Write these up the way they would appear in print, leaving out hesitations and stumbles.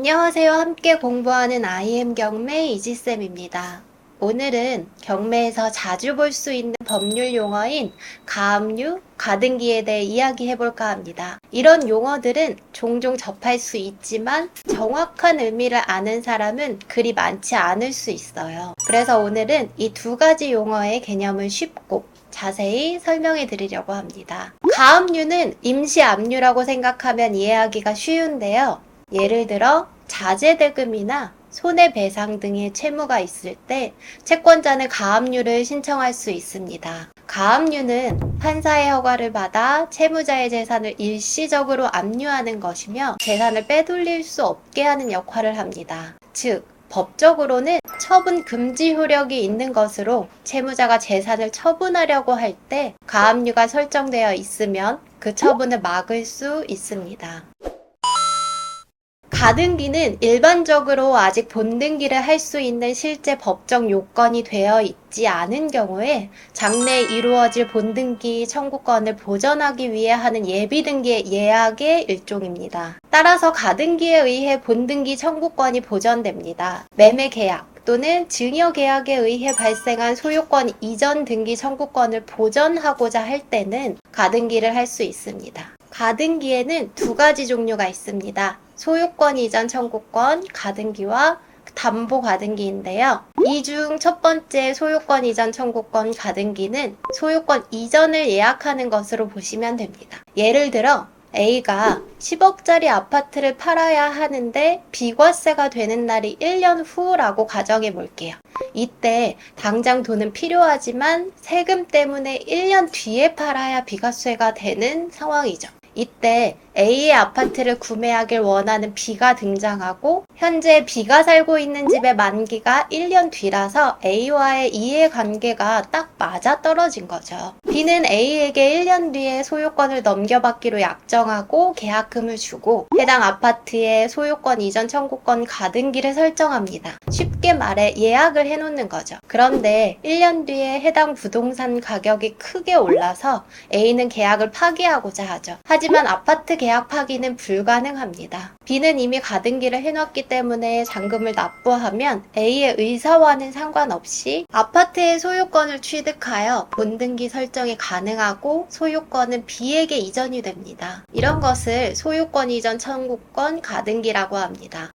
안녕하세요. 함께 공부하는 IM 경매 이지쌤입니다. 오늘은 경매에서 자주 볼 수 있는 법률 용어인 가압류, 가등기에 대해 이야기해 볼까 합니다. 이런 용어들은 종종 접할 수 있지만 정확한 의미를 아는 사람은 그리 많지 않을 수 있어요. 그래서 오늘은 이 두 가지 용어의 개념을 쉽고 자세히 설명해 드리려고 합니다. 가압류는 임시 압류라고 생각하면 이해하기가 쉬운데요. 예를 들어 자재대금이나 손해배상 등의 채무가 있을 때 채권자는 가압류를 신청할 수 있습니다. 가압류는 판사의 허가를 받아 채무자의 재산을 일시적으로 압류하는 것이며 재산을 빼돌릴 수 없게 하는 역할을 합니다. 즉, 법적으로는 처분 금지 효력이 있는 것으로 채무자가 재산을 처분하려고 할 때 가압류가 설정되어 있으면 그 처분을 막을 수 있습니다. 가등기는 일반적으로 아직 본등기를 할 수 있는 실제 법적 요건이 되어 있지 않은 경우에 장래에 이루어질 본등기 청구권을 보전하기 위해 하는 예비등기의 예약의 일종입니다. 따라서 가등기에 의해 본등기 청구권이 보전됩니다. 매매계약 또는 증여계약에 의해 발생한 소유권 이전 등기 청구권을 보전하고자 할 때는 가등기를 할 수 있습니다. 가등기에는 두 가지 종류가 있습니다. 소유권 이전 청구권 가등기와 담보 가등기인데요. 이 중 첫 번째 소유권 이전 청구권 가등기는 소유권 이전을 예약하는 것으로 보시면 됩니다. 예를 들어 A가 10억짜리 아파트를 팔아야 하는데 비과세가 되는 날이 1년 후라고 가정해 볼게요. 이때 당장 돈은 필요하지만 세금 때문에 1년 뒤에 팔아야 비과세가 되는 상황이죠. 이때 A의 아파트를 구매하길 원하는 B가 등장하고 현재 B가 살고 있는 집의 만기가 1년 뒤라서 A와의 이해관계가 딱 맞아떨어진 거죠. B는 A에게 1년 뒤에 소유권을 넘겨받기로 약정하고 계약금을 주고 해당 아파트의 소유권 이전 청구권 가등기를 설정합니다. 쉽게 말해 예약을 해놓는 거죠. 그런데 1년 뒤에 해당 부동산 가격이 크게 올라서 A는 계약을 파기하고자 하죠. 하지만 아파트 계약 파기는 불가능합니다. B는 이미 가등기를 해놨기 때문에 잔금을 납부하면 A의 의사와는 상관없이 아파트의 소유권을 취득하여 본등기 설정이 가능하고 소유권은 B에게 이전이 됩니다. 이런 것을 소유권 이전 청구권 가등기라고 합니다.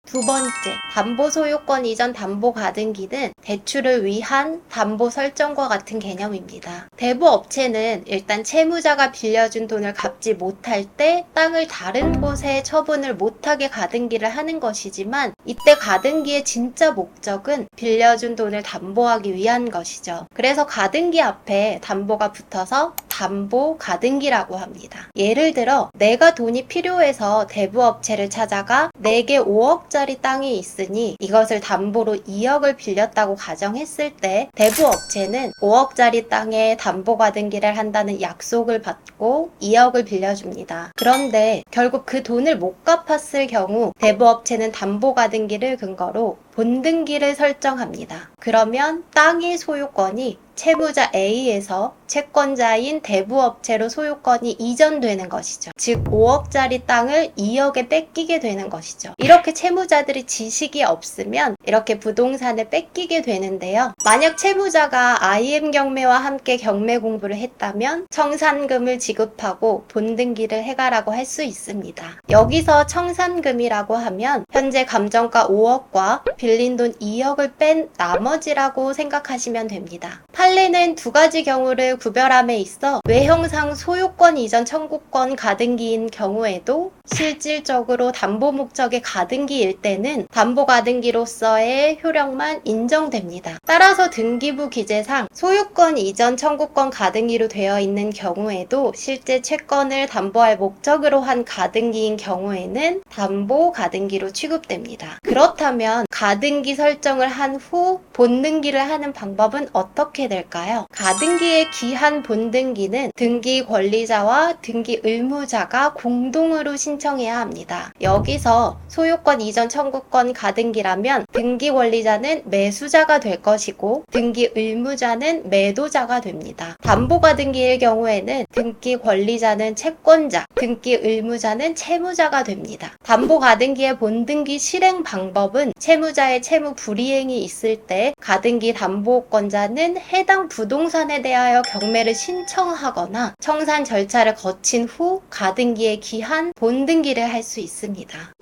두 번째, 담보 소유권 이전 담보 가등기는 대출을 위한 담보 설정과 같은 개념입니다. 대부업체는 일단 채무자가 빌려준 돈을 갚지 못할 때 땅을 다른 곳에 처분을 못하게 가등기를 하는 것이지만 이때 가등기의 진짜 목적은 빌려준 돈을 담보하기 위한 것이죠. 그래서 가등기 앞에 담보가 붙어서 담보 가등기라고 합니다. 예를 들어 내가 돈이 필요해서 대부업체를 찾아가 내게 5억짜리 땅이 있으니 이것을 담보로 2억을 빌렸다고 가정했을 때 대부업체는 5억짜리 땅에 담보 가등기를 한다는 약속을 받고 2억을 빌려줍니다. 그런데 결국 그 돈을 못 갚았을 경우 대부업체는 담보 가등기를 근거로 본등기를 설정합니다. 그러면 땅의 소유권이 채무자 A에서 채권자인 대부업체로 소유권이 이전되는 것이죠. 즉 5억짜리 땅을 2억에 뺏기게 되는 것이죠. 이렇게 채무자들이 지식이 없으면 이렇게 부동산을 뺏기게 되는데요. 만약 채무자가 IM 경매와 함께 경매 공부를 했다면 청산금을 지급하고 본등기를 해가라고 할 수 있습니다. 여기서 청산금이라고 하면 현재 감정가 5억과 빌린 돈 2억을 뺀 나머지라고 생각하시면 됩니다. 판례는 두 가지 경우를 구별함에 있어 외형상 소유권 이전 청구권 가등기인 경우에도 실질적으로 담보 목적의 가등기일 때는 담보 가등기로서의 효력만 인정됩니다. 따라서 등기부 기재상 소유권 이전 청구권 가등기로 되어 있는 경우에도 실제 채권을 담보할 목적으로 한 가등기인 경우에는 담보 가등기로 취급됩니다. 그렇다면 가등기 설정을 한 후 본등기를 하는 방법은 어떻게 될까요? 될까요? 가등기의 기한 본등기는 등기 권리자와 등기 의무자가 공동으로 신청해야 합니다. 여기서 소유권 이전 청구권 가등기라면 등기 권리자는 매수자가 될 것이고 등기 의무자는 매도자가 됩니다. 담보 가등기의 경우에는 등기 권리자는 채권자, 등기 의무자는 채무자가 됩니다. 담보 가등기의 본등기 실행 방법은 채무자의 채무 불이행이 있을 때 가등기 담보권자는 해당 부동산에 대하여 경매를 신청하거나 청산 절차를 거친 후 가등기에 기한 본등기를 할 수 있습니다.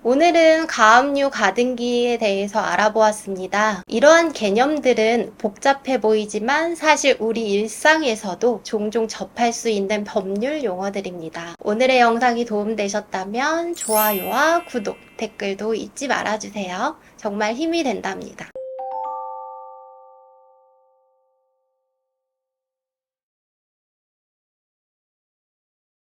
오늘은 가압류 가등기에 대해서 알아보았습니다. 이러한 개념들은 복잡해 보이지만 사실 우리 일상에서도 종종 접할 수 있는 법률 용어들입니다. 오늘의 영상이 도움되셨다면 좋아요와 구독, 댓글도 잊지 말아주세요. 정말 힘이 된답니다.